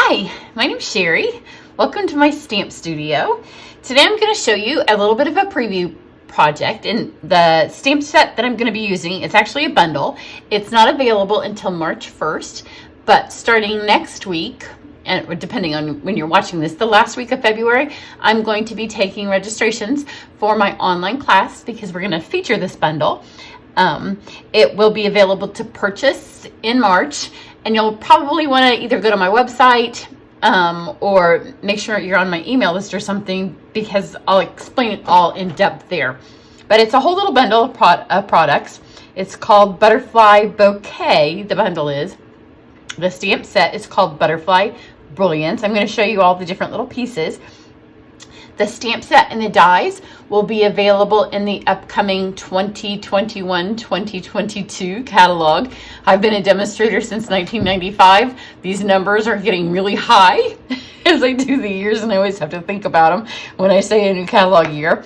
Hi, my name's Cheri. Welcome to my stamp studio. Today I'm going to show you a little bit of a preview project, and the stamp set that I'm going to be using, it's actually a bundle. It's not available until March 1st, but starting next week, and depending on when you're watching this, the last week of February, I'm going to be taking registrations for my online class because we're going to feature this bundle. It will be available to purchase in March, and you'll probably want to either go to my website or make sure you're on my email list or something, because I'll explain it all in depth there. But it's a whole little bundle of products. It's called Butterfly Bouquet, the bundle is. The stamp set is called Butterfly Brilliance. I'm going to show you all the different little pieces. The stamp set and the dies will be available in the upcoming 2021-2022 catalog. I've been a demonstrator since 1995. These numbers are getting really high as I do the years, and I always have to think about them when I say a new catalog year.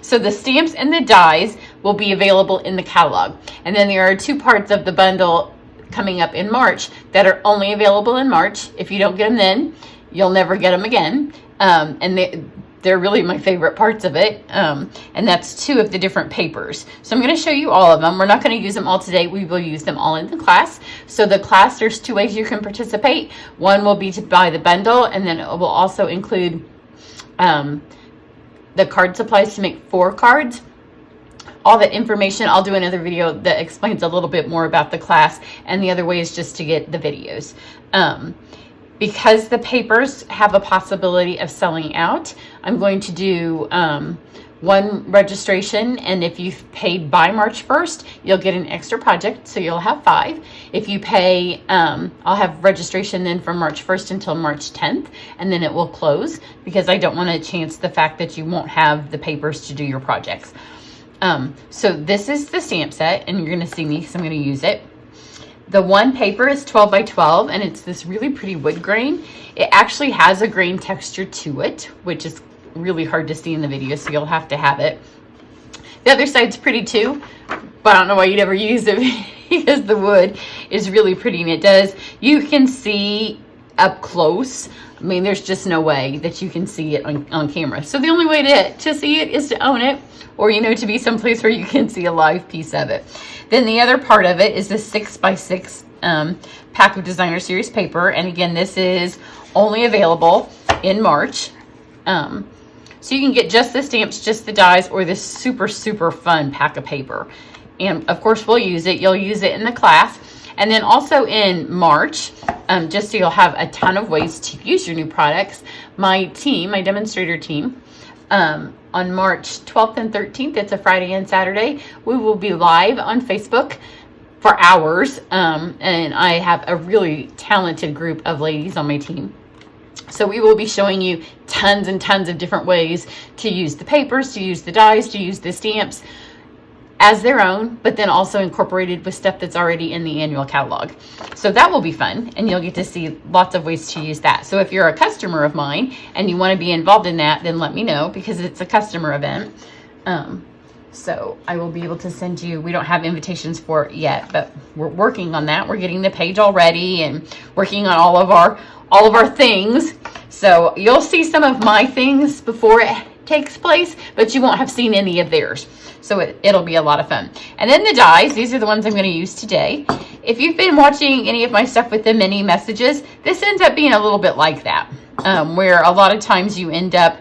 So the stamps and the dies will be available in the catalog. And then there are two parts of the bundle coming up in March that are only available in March. If you don't get them then, you'll never get them again. And they're really my favorite parts of it, and that's two of the different papers. So I'm going to show you all of them. We're not going to use them all today. We will use them all in the class. So the class, there's two ways you can participate. One will be to buy the bundle, and then it will also include the card supplies to make 4 cards. All that information, I'll do another video that explains a little bit more about the class, and the other way is just to get the videos. Because the papers have a possibility of selling out, I'm going to do one registration, and if you've paid by March 1st, you'll get an extra project, so you'll have 5. If you pay, I'll have registration then from March 1st until March 10th, and then it will close, because I don't want to chance the fact that you won't have the papers to do your projects. So this is the stamp set, and you're going to see me because I'm going to use it. The one paper is 12 by 12, and it's this really pretty wood grain. It actually has a grain texture to it, which is really hard to see in the video, so you'll have to have it. The other side's pretty too, but I don't know why you'd ever use it because the wood is really pretty, and it does. You can see up close. I mean, there's just no way that you can see it on camera. So the only way to see it is to own it, or, you know, to be someplace where you can see a live piece of it. Then the other part of it is the 6x6 pack of designer series paper. And again, this is only available in March. So you can get just the stamps, just the dies, or this super, super fun pack of paper. And of course, we'll use it. You'll use it in the class. And then also in March, just so you'll have a ton of ways to use your new products, my team, my demonstrator team, on March 12th and 13th, it's a Friday and Saturday, we will be live on Facebook for hours, and I have a really talented group of ladies on my team. So we will be showing you tons and tons of different ways to use the papers, to use the dies, to use the stamps as their own, but then also incorporated with stuff that's already in the annual catalog. So that will be fun, and you'll get to see lots of ways to use that. So if you're a customer of mine and you want to be involved in that, then let me know, because it's a customer event. So I will be able to send you, we don't have invitations for it yet, but we're working on that. We're getting the page all ready and working on all of our things. So you'll see some of my things before it takes place, but you won't have seen any of theirs. So it'll be a lot of fun. And then the dies, these are the ones I'm going to use today. If you've been watching any of my stuff with the mini messages, this ends up being a little bit like that, where a lot of times you end up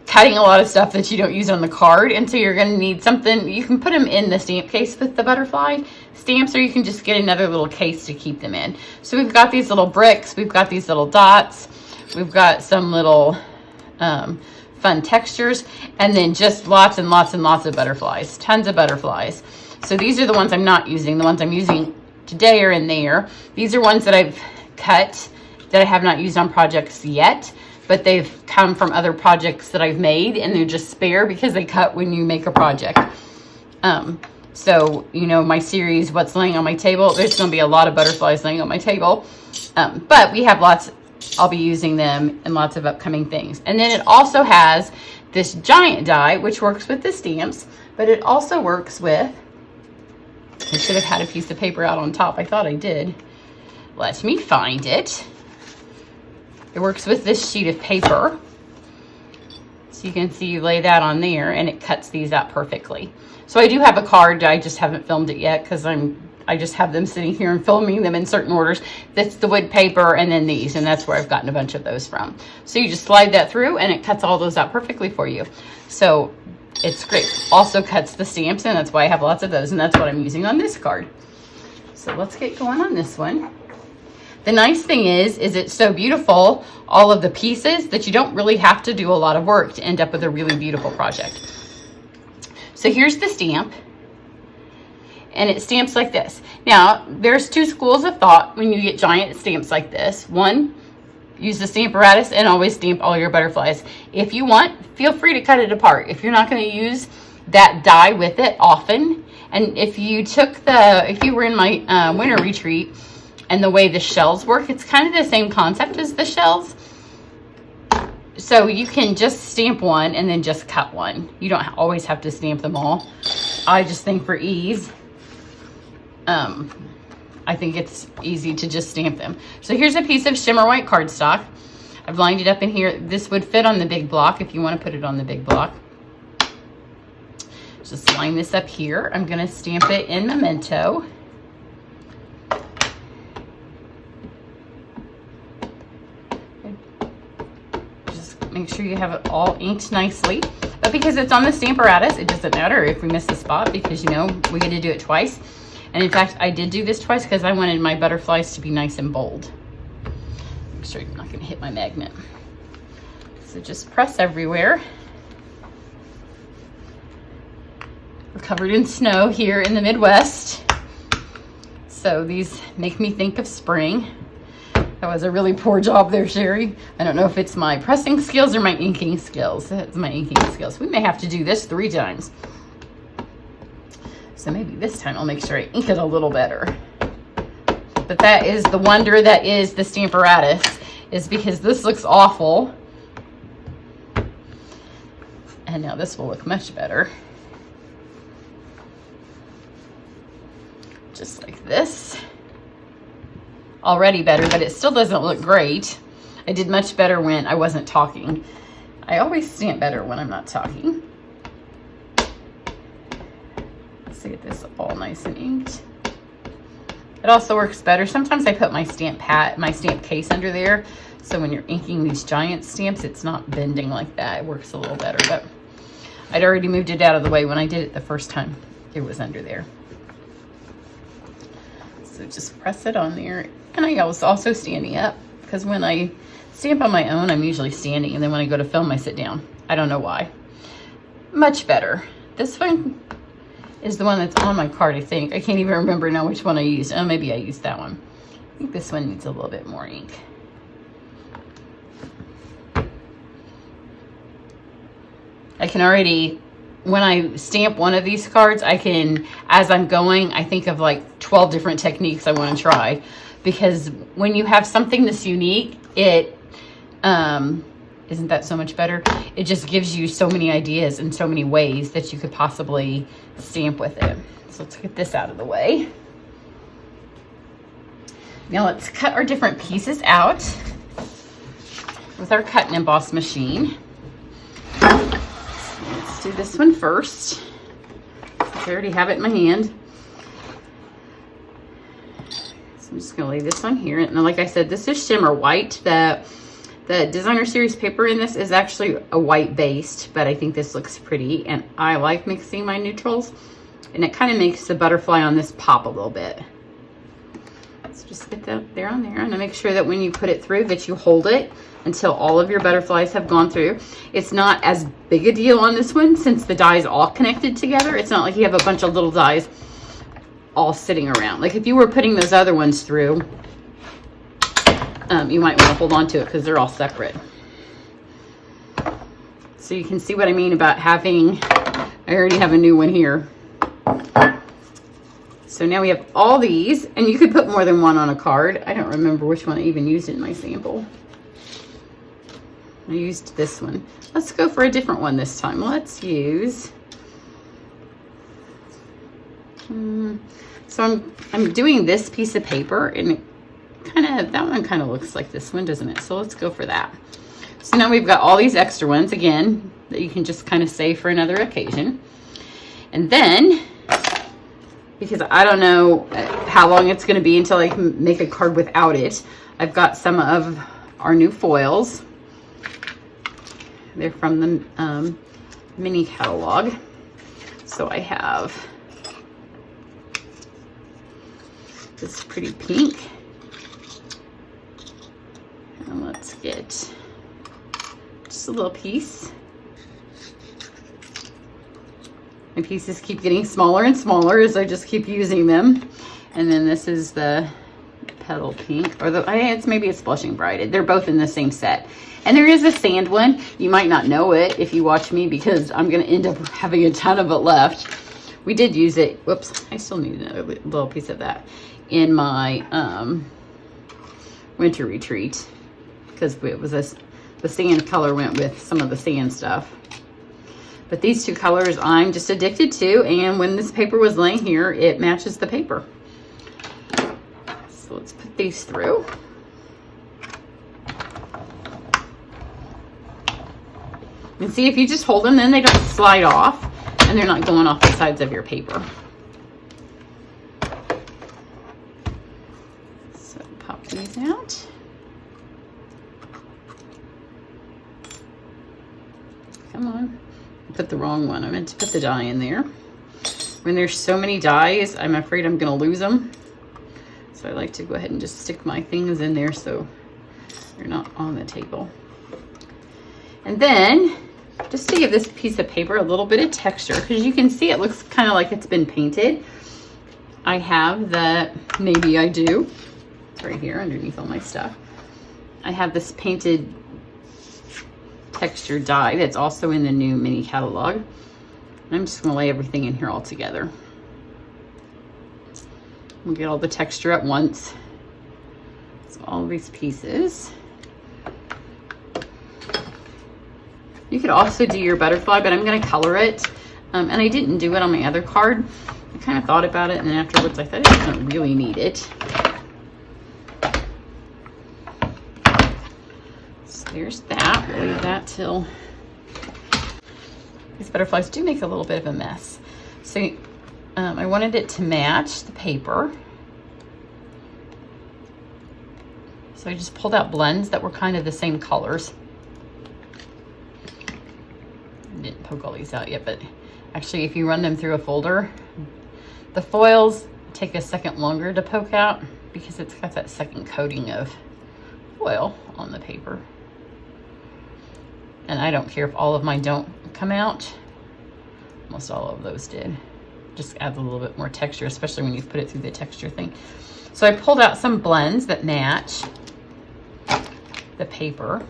cutting a lot of stuff that you don't use on the card, and so you're going to need something. You can put them in the stamp case with the butterfly stamps, or you can just get another little case to keep them in. So we've got these little bricks, we've got these little dots, we've got some little fun textures, and then just lots and lots and lots of butterflies, tons of butterflies. So these are the ones I'm not using. The ones I'm using today are in there. These are ones that I've cut that I have not used on projects yet, but they've come from other projects that I've made, and they're just spare because they cut when you make a project. So, you know, my series, What's Laying on My Table, there's going to be a lot of butterflies laying on my table, but we have lots. I'll be using them in lots of upcoming things. And then it also has this giant die, which works with the stamps, but it also works with, I should have had a piece of paper out on top. I thought I did. Let me find it. It works with this sheet of paper. So you can see you lay that on there and it cuts these out perfectly. So I do have a card, I just haven't filmed it yet because I just have them sitting here and filming them in certain orders. That's the wood paper and then these, and that's where I've gotten a bunch of those from. So you just slide that through and it cuts all those out perfectly for you. So it's great. Also cuts the stamps, and that's why I have lots of those, and that's what I'm using on this card. So let's get going on this one. The nice thing is it's so beautiful, all of the pieces, that you don't really have to do a lot of work to end up with a really beautiful project. So here's the stamp, and it stamps like this. Now, there's two schools of thought when you get giant stamps like this. One, use the Stamparatus and always stamp all your butterflies. If you want, feel free to cut it apart. If you're not going to use that die with it often, and if you were in my winter retreat, and the way the shells work, it's kind of the same concept as the shells. So you can just stamp one and then just cut one. You don't always have to stamp them all. I just think for ease, I think it's easy to just stamp them. So here's a piece of shimmer white cardstock. I've lined it up in here. This would fit on the big block if you want to put it on the big block. Just line this up here. I'm going to stamp it in Memento. Make sure you have it all inked nicely. But because it's on the Stamparatus, it doesn't matter if we miss a spot because, you know, we get to do it twice. And in fact, I did do this twice because I wanted my butterflies to be nice and bold. Make sure you're not going to hit my magnet. So just press everywhere. We're covered in snow here in the Midwest. So these make me think of spring. That was a really poor job there, Cheri. I don't know if it's my pressing skills or my inking skills. It's my inking skills. We may have to do this 3 times. So maybe this time I'll make sure I ink it a little better. But that is the wonder that is the Stamparatus, is because this looks awful. And now this will look much better. Just like this. Already better, but it still doesn't look great. I did much better when I wasn't talking. I always stamp better when I'm not talking. Let's get this all nice and inked. It also works better. Sometimes I put my stamp case under there, so when you're inking these giant stamps, it's not bending like that. It works a little better, but I'd already moved it out of the way when I did it the first time. It was under there. So just press it on there. And I was also standing up because when I stamp on my own, I'm usually standing. And then when I go to film, I sit down. I don't know why. Much better. This one is the one that's on my card, I think. I can't even remember now which one I used. Oh, maybe I used that one. I think this one needs a little bit more ink. I can already, when I stamp one of these cards, I can, as I'm going, I think of like 12 different techniques I want to try. Because when you have something this unique, it, isn't that so much better? It just gives you so many ideas and so many ways that you could possibly stamp with it. So let's get this out of the way. Now let's cut our different pieces out with our cut and emboss machine. Let's do this one first. I already have it in my hand. So I'm just going to lay this on here. And like I said, this is shimmer white. The designer series paper in this is actually a white based, but I think this looks pretty. And I like mixing my neutrals. And it kind of makes the butterfly on this pop a little bit. So just get that there on there. And make sure that when you put it through that you hold it until all of your butterflies have gone through. It's not as big a deal on this one since the die is all connected together. It's not like you have a bunch of little dies all sitting around. Like if you were putting those other ones through, you might want to hold on to it because they're all separate. So you can see what I mean about having, I already have a new one here. So now we have all these, and you could put more than one on a card. I don't remember which one I even used in my sample. I used this one. Let's go for a different one this time. Let's use, so I'm doing this piece of paper, and it that one kind of looks like this one, doesn't it? So let's go for that. So now we've got all these extra ones, again, that you can just kind of save for another occasion. And then, because I don't know how long it's going to be until I can make a card without it, I've got some of our new foils. They're from the mini catalog. So I have this pretty pink. And let's get just a little piece. My pieces keep getting smaller and smaller as I just keep using them. And then this is the petal pink, or it's maybe it's blushing bright. They're both in the same set. And there is a sand one. You might not know it if you watch me because I'm going to end up having a ton of it left. We did use it. Whoops, I still need another little piece of that in my winter retreat because it was the sand color went with some of the sand stuff. But these two colors I'm just addicted to, and when this paper was laying here, it matches the paper. So let's put these through. And see, if you just hold them, then they don't slide off, and they're not going off the sides of your paper. So pop these out. Come on. I put the wrong one. I meant to put the die in there. When there's so many dies, I'm afraid I'm going to lose them. So I like to go ahead and just stick my things in there so they're not on the table. And then, just to give this piece of paper a little bit of texture, because you can see it looks kind of like it's been painted, I have the, maybe I do, it's right here underneath all my stuff. I have this painted texture die that's also in the new mini catalog. And I'm just going to lay everything in here all together. We'll get all the texture at once. So all these pieces. You could also do your butterfly, but I'm going to color it. And I didn't do it on my other card. I kind of thought about it, and then afterwards I thought I don't really need it. So there's that. We'll leave that till... These butterflies do make a little bit of a mess. So I wanted it to match the paper. So I just pulled out blends that were kind of the same colors. I didn't poke all these out yet, but actually if you run them through a folder, the foils take a second longer to poke out because it's got that second coating of foil on the paper. And I don't care if all of mine don't come out. Almost all of those did. Just adds a little bit more texture, especially when you put it through the texture thing. So I pulled out some blends that match the paper.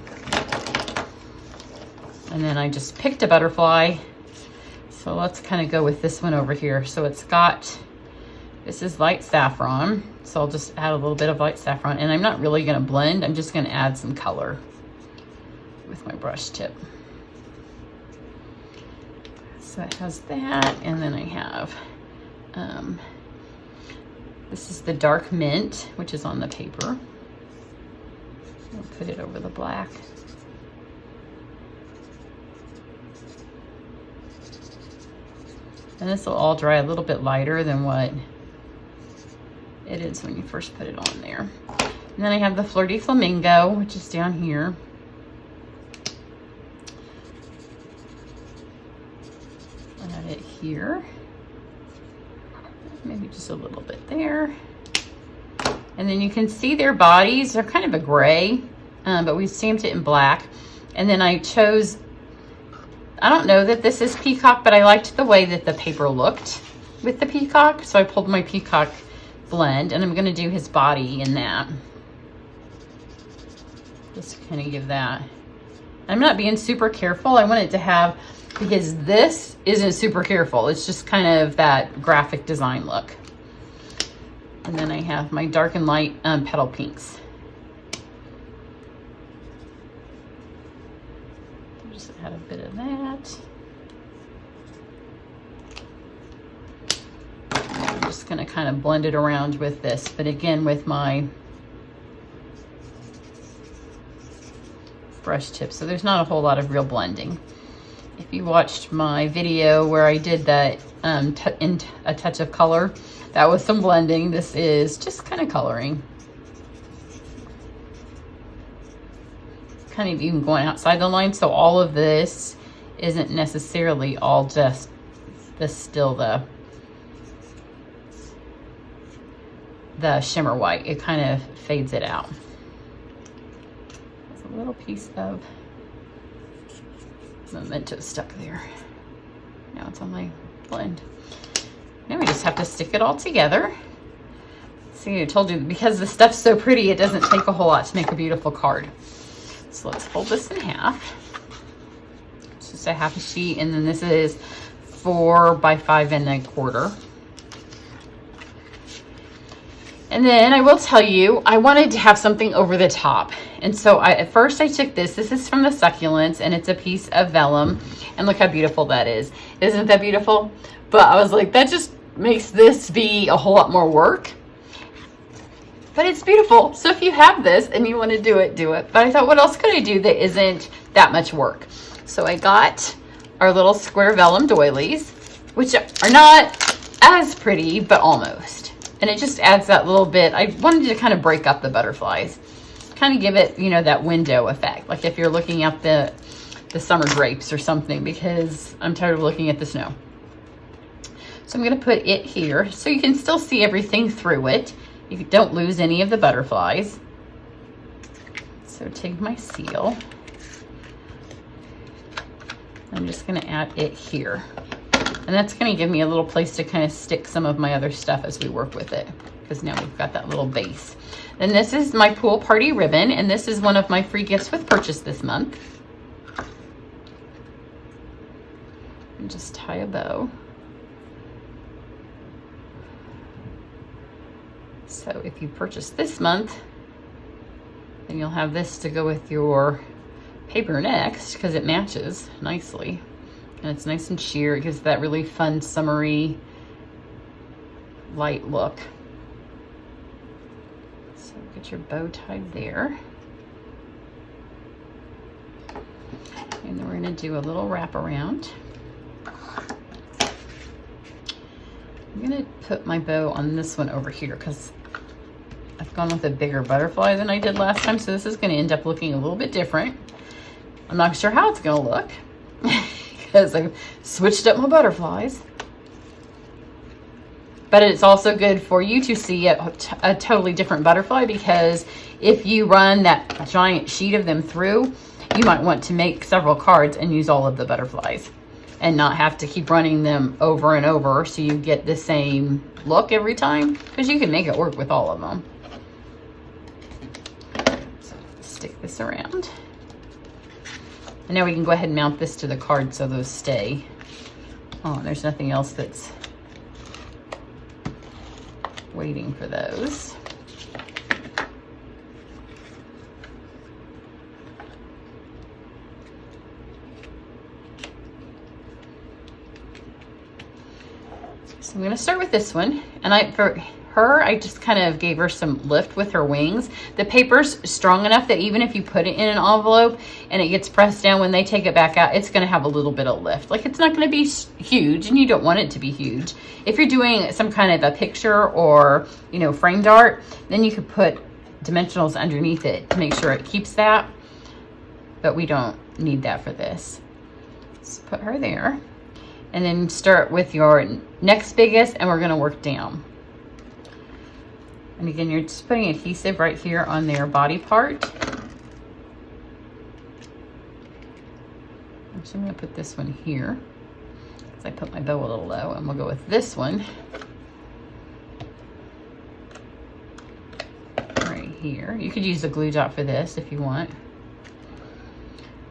And then I just picked a butterfly. So let's kind of go with this one over here. So it's got, this is light saffron. So I'll just add a little bit of light saffron. And I'm not really gonna blend, I'm just gonna add some color with my brush tip. So it has that, and then I have, this is the dark mint, which is on the paper. I'll put it over the black. And this will all dry a little bit lighter than what it is when you first put it on there. And then I have the Fleur de Flamingo, which is down here. Add it here. Maybe just a little bit there. And then you can see their bodies. They're kind of a gray, but we stamped it in black. And then I chose, I don't know that this is peacock, but I liked the way that the paper looked with the peacock. So I pulled my peacock blend, and I'm going to do his body in that. Just kind of give that. I'm not being super careful. I want it to have, because this isn't super careful. It's just kind of that graphic design look. And then I have my dark and light petal pinks. Just add a bit of that. I'm just going to kind of blend it around with this, but again with my brush tip, so there's not a whole lot of real blending. If you watched my video where I did that in a touch of color, that was some blending. This is just kind of coloring. Kind of even going outside the line, so all of this isn't necessarily all just still the shimmer white. It kind of fades it out. There's a little piece of memento stuck there. Now it's on my blend. Now we just have to stick it all together. See, I told you, because the stuff's so pretty, it doesn't take a whole lot to make a beautiful card. So let's fold this in half. It's just a half a sheet, and then this is 4 by 5 1/4. And then I will tell you, I wanted to have something over the top. And so at first I took this is from the Succulents, and it's a piece of vellum. And look how beautiful that is. Isn't that beautiful? But I was like, that just makes this be a whole lot more work. But it's beautiful. So if you have this and you want to do it, do it. But I thought, what else could I do that isn't that much work? So I got our little square vellum doilies, which are not as pretty, but almost. And it just adds that little bit. I wanted to kind of break up the butterflies, kind of give it, you know, that window effect. Like if you're looking at the summer drapes or something, because I'm tired of looking at the snow. So I'm going to put it here so you can still see everything through it. You don't lose any of the butterflies. So take my seal. I'm just going to add it here. And that's going to give me a little place to kind of stick some of my other stuff as we work with it, because now we've got that little base. Then this is my pool party ribbon, and this is one of my free gifts with purchase this month. And just tie a bow. So if you purchase this month, then you'll have this to go with your paper next, because it matches nicely. And it's nice and sheer. It gives that really fun, summery, light look. So get your bow tied there. And then we're going to do a little wraparound. I'm going to put my bow on this one over here, because I've gone with a bigger butterfly than I did last time. So this is going to end up looking a little bit different. I'm not sure how it's going to look, because I've switched up my butterflies. But it's also good for you to see a totally different butterfly, because if you run that giant sheet of them through, you might want to make several cards and use all of the butterflies and not have to keep running them over and over so you get the same look every time, because you can make it work with all of them. So stick this around. And now we can go ahead and mount this to the card so those stay. Oh, and there's nothing else that's waiting for those. So I'm going to start with this one. And for her, I just kind of gave her some lift with her wings. The paper's strong enough that even if you put it in an envelope and it gets pressed down, when they take it back out, it's going to have a little bit of lift. Like, it's not going to be huge, and you don't want it to be huge. If you're doing some kind of a picture or, you know, framed art, then you could put dimensionals underneath it to make sure it keeps that. But we don't need that for this. Let's put her there. And then start with your next biggest, and we're going to work down. And again, you're just putting adhesive right here on their body part. Actually, I'm going to put this one here, because I put my bow a little low, and we'll go with this one right here. You could use a glue dot for this if you want.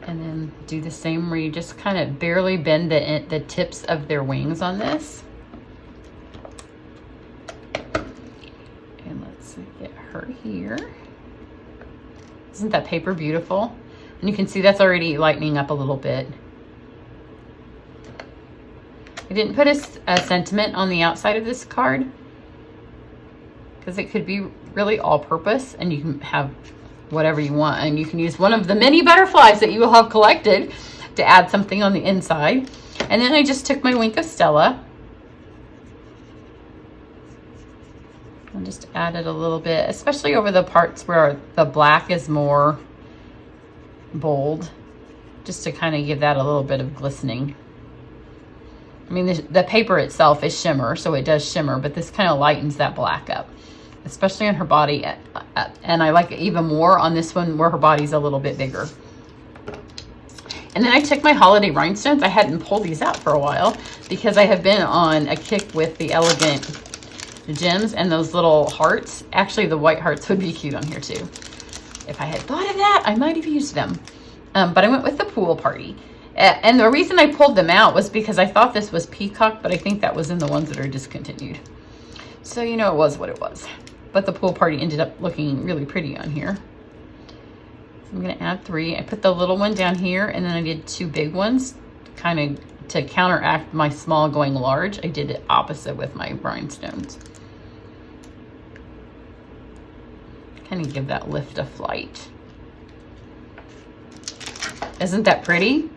And then do the same where you just kind of barely bend the tips of their wings on this. And let's get her here. Isn't that paper beautiful? And you can see that's already lightening up a little bit. I didn't put a sentiment on the outside of this card, because it could be really all-purpose, and you can have whatever you want. And you can use one of the many butterflies that you will have collected to add something on the inside. And then I just took my Wink of Stella and just added a little bit, especially over the parts where the black is more bold, just to kind of give that a little bit of glistening. I mean, the paper itself is shimmer, so it does shimmer, but this kind of lightens that black up, especially on her body. And I like it even more on this one where her body's a little bit bigger. And then I took my holiday rhinestones. I hadn't pulled these out for a while because I have been on a kick with the elegant gems and those little hearts. Actually, the white hearts would be cute on here too. If I had thought of that, I might have used them. But I went with the pool party. And the reason I pulled them out was because I thought this was peacock, but I think that was in the ones that are discontinued. So, you know, it was what it was. But the pool party ended up looking really pretty on here. So I'm going to add 3. I put the little one down here, and then I did 2 big ones, kind of to counteract my small going large. I did it opposite with my rhinestones. Kind of give that lift of flight. Isn't that pretty?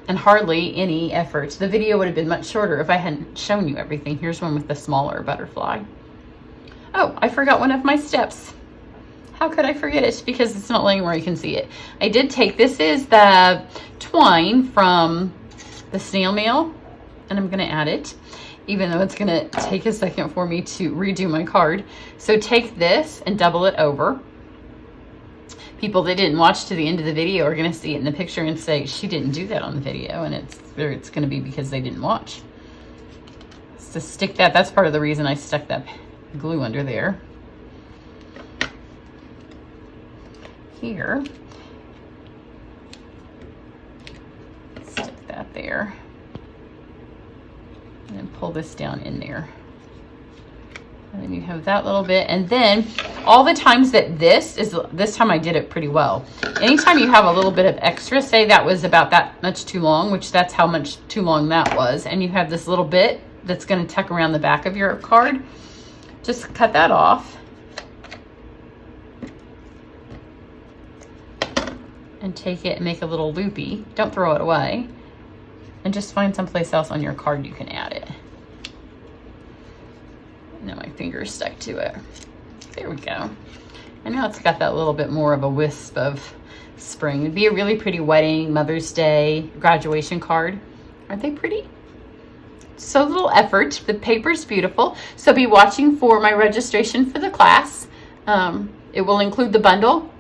And hardly any effort. The video would have been much shorter if I hadn't shown you everything. Here's one with the smaller butterfly. Oh, I forgot one of my steps. How could I forget it? Because it's not laying where you can see it. I did take, this is the twine from the snail mail, and I'm gonna add it, even though it's gonna take a second for me to redo my card. So take this and double it over. People that didn't watch to the end of the video are going to see it in the picture and say, she didn't do that on the video, and it's going to be because they didn't watch. So stick that, that's part of the reason I stuck that glue under there. Here. Stick that there. And then pull this down in there. And then you have that little bit. And then all the times that this time I did it pretty well. Anytime you have a little bit of extra, say that was about that much too long, which that's how much too long that was, and you have this little bit that's going to tuck around the back of your card, just cut that off. And take it and make a little loopy. Don't throw it away. And just find someplace else on your card you can add it. Now my finger's stuck to it. There we go. And now it's got that little bit more of a wisp of spring. It'd be a really pretty wedding, Mother's Day, graduation card. Aren't they pretty? So little effort. The paper's beautiful. So be watching for my registration for the class. It will include the bundle.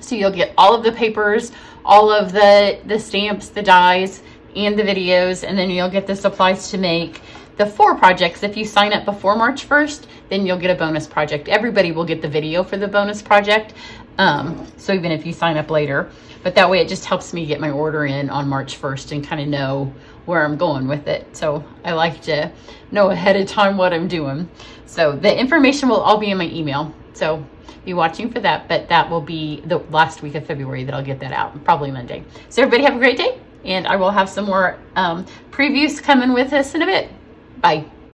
So you'll get all of the papers, all of the stamps, the dies, and the videos, and then you'll get the supplies to make the 4 projects. If you sign up before March 1st, then you'll get a bonus project. Everybody will get the video for the bonus project, so even if you sign up later. But that way it just helps me get my order in on March 1st and kind of know where I'm going with it. So I like to know ahead of time what I'm doing. So the information will all be in my email. So be watching for that, but that will be the last week of February that I'll get that out, probably Monday. So everybody have a great day, and I will have some more previews coming with us in a bit. Bye.